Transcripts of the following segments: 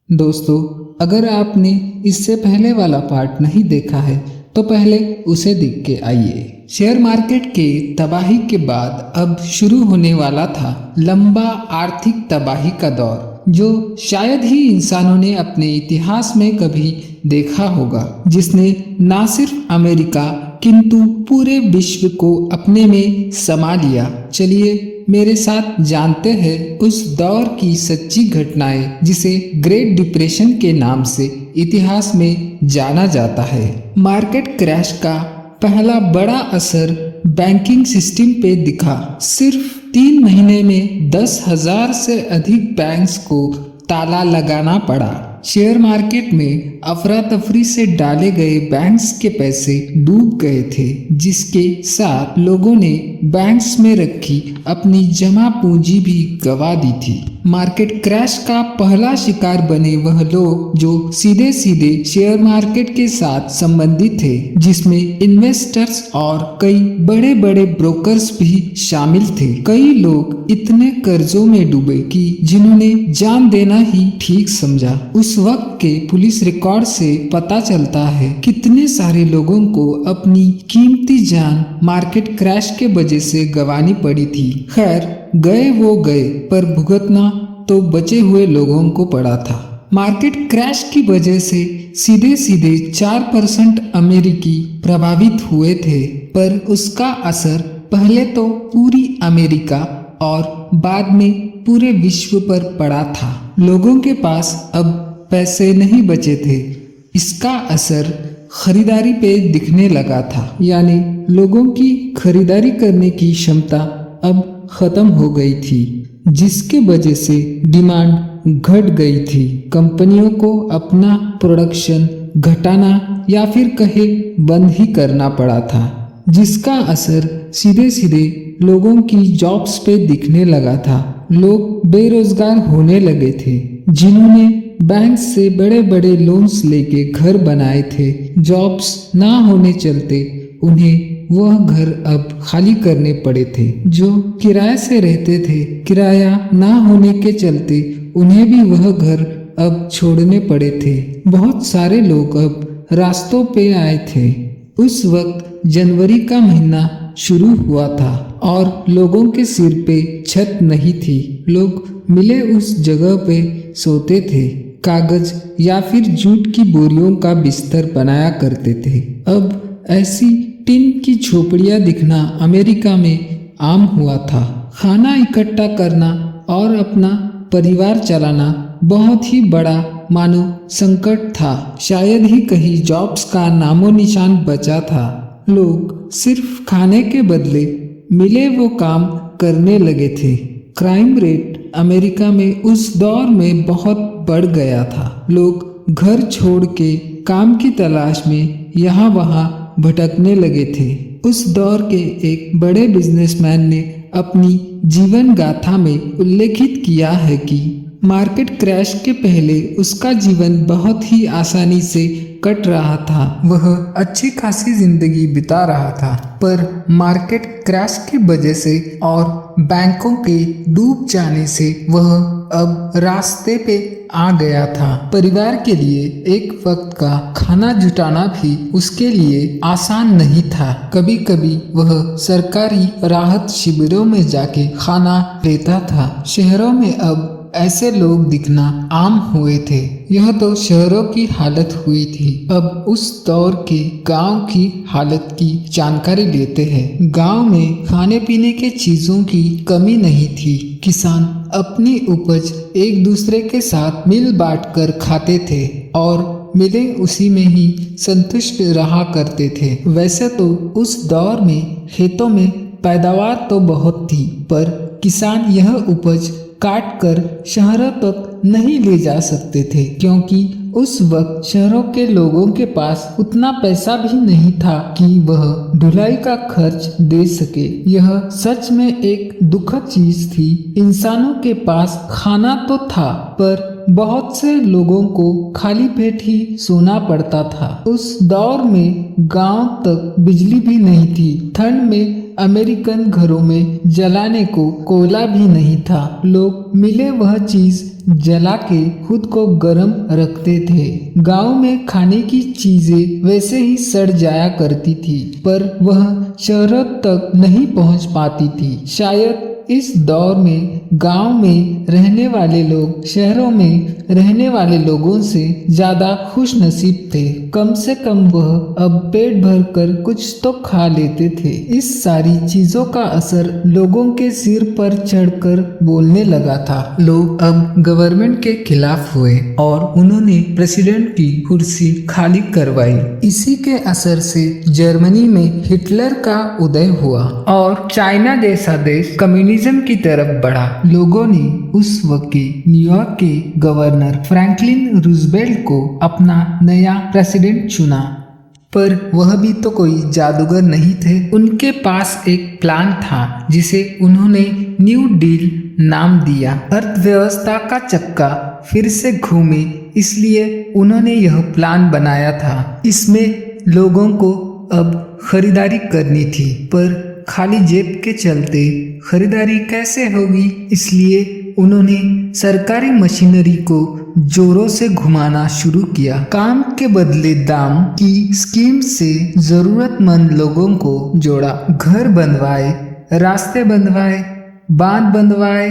दोस्तों, अगर आपने इससे पहले वाला पार्ट नहीं देखा है तो पहले उसे देख के आइए। शेयर मार्केट के तबाही के बाद अब शुरू होने वाला था लंबा आर्थिक तबाही का दौर, जो शायद ही इंसानों ने अपने इतिहास में कभी देखा होगा, जिसने ना सिर्फ अमेरिका किंतु पूरे विश्व को अपने में समा लिया। चलिए मेरे साथ जानते हैं उस दौर की सच्ची घटनाएं जिसे ग्रेट डिप्रेशन के नाम से इतिहास में जाना जाता है। मार्केट क्रैश का पहला बड़ा असर बैंकिंग सिस्टम पे दिखा। सिर्फ 3 महीने में 10,000 से अधिक बैंक्स को ताला लगाना पड़ा। शेयर मार्केट में अफरा तफरी से डाले गए बैंक्स के पैसे डूब गए थे, जिसके साथ लोगों ने बैंक्स में रखी अपनी जमा पूंजी भी गंवा दी थी। मार्केट क्रैश का पहला शिकार बने वह लोग जो सीधे सीधे शेयर मार्केट के साथ संबंधित थे, जिसमें इन्वेस्टर्स और कई बड़े बड़े ब्रोकर्स भी शामिल थे। कई लोग इतने कर्जों में डूबे कि जिन्होंने जान देना ही ठीक समझा। उस वक्त के पुलिस रिकॉर्ड से पता चलता है कितने सारे लोगों को अपनी कीमती जान मार्केट क्रैश के वजह से गंवानी पड़ी थी। खैर, गए वो गए, पर भुगतना तो बचे हुए लोगों को पड़ा था। मार्केट क्रैश की वजह से सीधे सीधे 4% अमेरिकी प्रभावित हुए थे, पर उसका असर पहले तो पूरी अमेरिका और बाद में पूरे विश्व पर पड़ा था। लोगों के पास अब पैसे नहीं बचे थे। इसका असर खरीदारी पे दिखने लगा था, यानी लोगों की खरीदारी करने की क्षमता अब खत्म हो गई थी, जिसके वजह से डिमांड घट गई थी। कंपनियों को अपना प्रोडक्शन घटाना या फिर कहे बंद ही करना पड़ा था, जिसका असर सीधे सीधे लोगों की जॉब्स पे दिखने लगा था। लोग बेरोजगार होने लगे थे। जिन्होंने बैंक से बड़े बड़े लोन्स लेके घर बनाए थे, जॉब्स ना होने चलते उन्हें वह घर अब खाली करने पड़े थे। जो किराए से रहते थे, किराया ना होने के चलते उन्हें भी वह घर अब छोड़ने पड़े थे। बहुत सारे लोग अब रास्तों पे आए थे। उस वक्त जनवरी का महीना शुरू हुआ था और लोगों के सिर पे छत नहीं थी। लोग मिले उस जगह पे सोते थे, कागज या फिर जूट की बोरियों का बिस्तर बनाया करते थे। अब ऐसी टिन की झोपड़ियां दिखना अमेरिका में आम हुआ था। खाना इकट्ठा करना और अपना परिवार चलाना बहुत ही बड़ा मानो संकट था। शायद ही कहीं जॉब्स का नामो निशान बचा था। लोग सिर्फ खाने के बदले मिले वो काम करने लगे थे। क्राइम रेट अमेरिका में उस दौर में बहुत बढ़ गया था। लोग घर छोड़ के काम की तलाश में यहाँ वहाँ भटकने लगे थे। उस दौर के एक बड़े बिजनेसमैन ने अपनी जीवन गाथा में उल्लेखित किया है कि मार्केट क्रैश के पहले उसका जीवन बहुत ही आसानी से कट रहा था। वह अच्छी खासी जिंदगी बिता रहा था, पर मार्केट क्रैश की वजह से और बैंकों के डूब जाने से वह अब रास्ते पे आ गया था। परिवार के लिए एक वक्त का खाना जुटाना भी उसके लिए आसान नहीं था। कभी कभी वह सरकारी राहत शिविरों में जाके खाना लेता था। शहरों में अब ऐसे लोग दिखना आम हुए थे। यह तो शहरों की हालत हुई थी। अब उस दौर के गांव की हालत की जानकारी लेते हैं। गांव में खाने पीने के चीजों की कमी नहीं थी। किसान अपनी उपज एक दूसरे के साथ मिल बांट कर खाते थे और मिले उसी में ही संतुष्ट रहा करते थे। वैसे तो उस दौर में खेतों में पैदावार तो बहुत थी, पर किसान यह उपज काट कर शहरों तक नहीं ले जा सकते थे, क्योंकि उस वक्त शहरों के लोगों के पास उतना पैसा भी नहीं था कि वह ढुलाई का खर्च दे सके। यह सच में एक दुखद चीज थी। इंसानों के पास खाना तो था, पर बहुत से लोगों को खाली पेट ही सोना पड़ता था। उस दौर में गांव तक बिजली भी नहीं थी। ठंड में अमेरिकन घरों में जलाने को कोयला भी नहीं था। लोग मिले वह चीज जला के खुद को गर्म रखते थे। गांव में खाने की चीजें वैसे ही सड़ जाया करती थी, पर वह शहरों तक नहीं पहुंच पाती थी। शायद इस दौर में गांव में रहने वाले लोग शहरों में रहने वाले लोगों से ज्यादा खुश नसीब थे। कम से कम वह अब पेट भर कर कुछ तो खा लेते थे। इस सारी चीजों का असर लोगों के सिर पर चढ़कर बोलने लगा था। लोग अब गवर्नमेंट के खिलाफ हुए और उन्होंने प्रेसिडेंट की कुर्सी खाली करवाई। इसी के असर से जर्मनी में हिटलर का उदय हुआ और चाइना जैसा देश कम्युनिज्म की तरफ बढ़ा। लोगों ने उस वक्त के न्यूयॉर्क के गवर्नर फ्रैंकलिन रूजवेल्ट को अपना नया प्रेसिडेंट चुना, पर वह भी तो कोई जादूगर नहीं थे। उनके पास एक प्लान था जिसे उन्होंने न्यू डील नाम दिया। अर्थव्यवस्था का चक्का फिर से घूमे, इसलिए उन्होंने यह प्लान बनाया था। इसमें लोगों को अब खरीदारी करनी थी, पर खाली जेब के चलते खरीदारी कैसे होगी, इसलिए उन्होंने सरकारी मशीनरी को जोरों से घुमाना शुरू किया। काम के बदले दाम की स्कीम से जरूरतमंद लोगों को जोड़ा। घर बनवाए, रास्ते बनवाए, बांध बनवाए,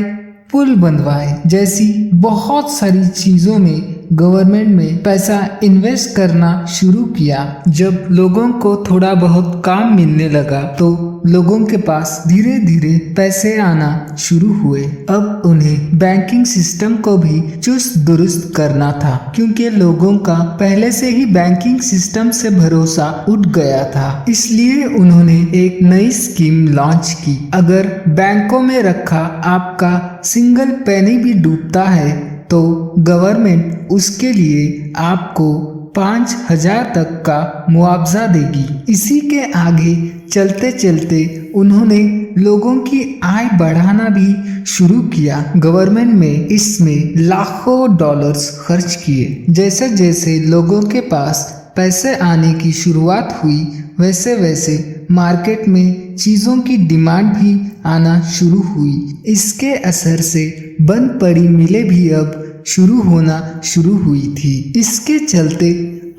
पुल बनवाए जैसी बहुत सारी चीजों में गवर्नमेंट में पैसा इन्वेस्ट करना शुरू किया। जब लोगों को थोड़ा बहुत काम मिलने लगा तो लोगों के पास धीरे धीरे पैसे आना शुरू हुए। अब उन्हें बैंकिंग सिस्टम को भी चुस्त दुरुस्त करना था, क्योंकि लोगों का पहले से ही बैंकिंग सिस्टम से भरोसा उठ गया था। इसलिए उन्होंने एक नई स्कीम लॉन्च की। अगर बैंकों में रखा आपका सिंगल पेनी भी डूबता है तो गवर्नमेंट उसके लिए आपको 5,000 तक का मुआवजा देगी। इसी के आगे चलते चलते उन्होंने लोगों की आय बढ़ाना भी शुरू किया। गवर्नमेंट में इसमें लाखों डॉलर्स खर्च किए। जैसे जैसे लोगों के पास पैसे आने की शुरुआत हुई, वैसे वैसे मार्केट में चीज़ों की डिमांड भी आना शुरू हुई। इसके असर से बंद पड़ी मिलें भी अब होना शुरू हुई थी। इसके चलते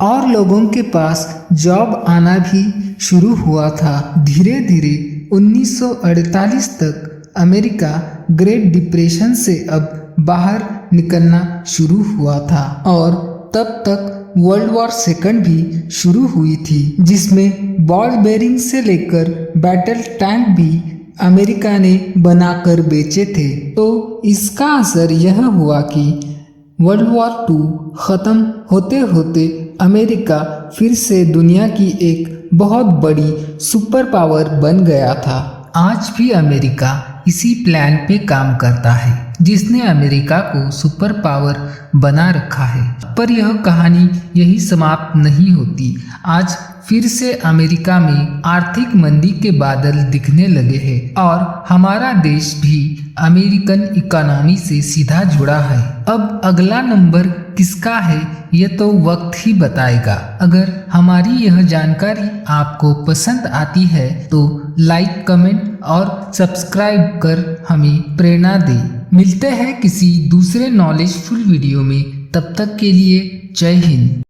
और लोगों के पास जॉब आना भी शुरू हुआ था। धीरे धीरे 1948 तक अमेरिका ग्रेट डिप्रेशन से अब बाहर निकलना शुरू हुआ था और तब तक वर्ल्ड वॉर सेकंड भी शुरू हुई थी, जिसमें बॉल बेरिंग से लेकर बैटल टैंक भी अमेरिका ने बनाकर बेचे थे। तो इसका असर यह हुआ कि वर्ल्ड वॉर 2 खत्म होते होते अमेरिका फिर से दुनिया की एक बहुत बड़ी सुपर पावर बन गया था। आज भी अमेरिका इसी प्लान पे काम करता है जिसने अमेरिका को सुपर पावर बना रखा है। पर यह कहानी यही समाप्त नहीं होती। आज फिर से अमेरिका में आर्थिक मंदी के बादल दिखने लगे हैं और हमारा देश भी अमेरिकन इकोनॉमी से सीधा जुड़ा है। अब अगला नंबर किसका है ये तो वक्त ही बताएगा। अगर हमारी यह जानकारी आपको पसंद आती है तो लाइक, कमेंट और सब्सक्राइब कर हमें प्रेरणा दे। मिलते हैं किसी दूसरे नॉलेजफुल वीडियो में, तब तक के लिए जय हिंद।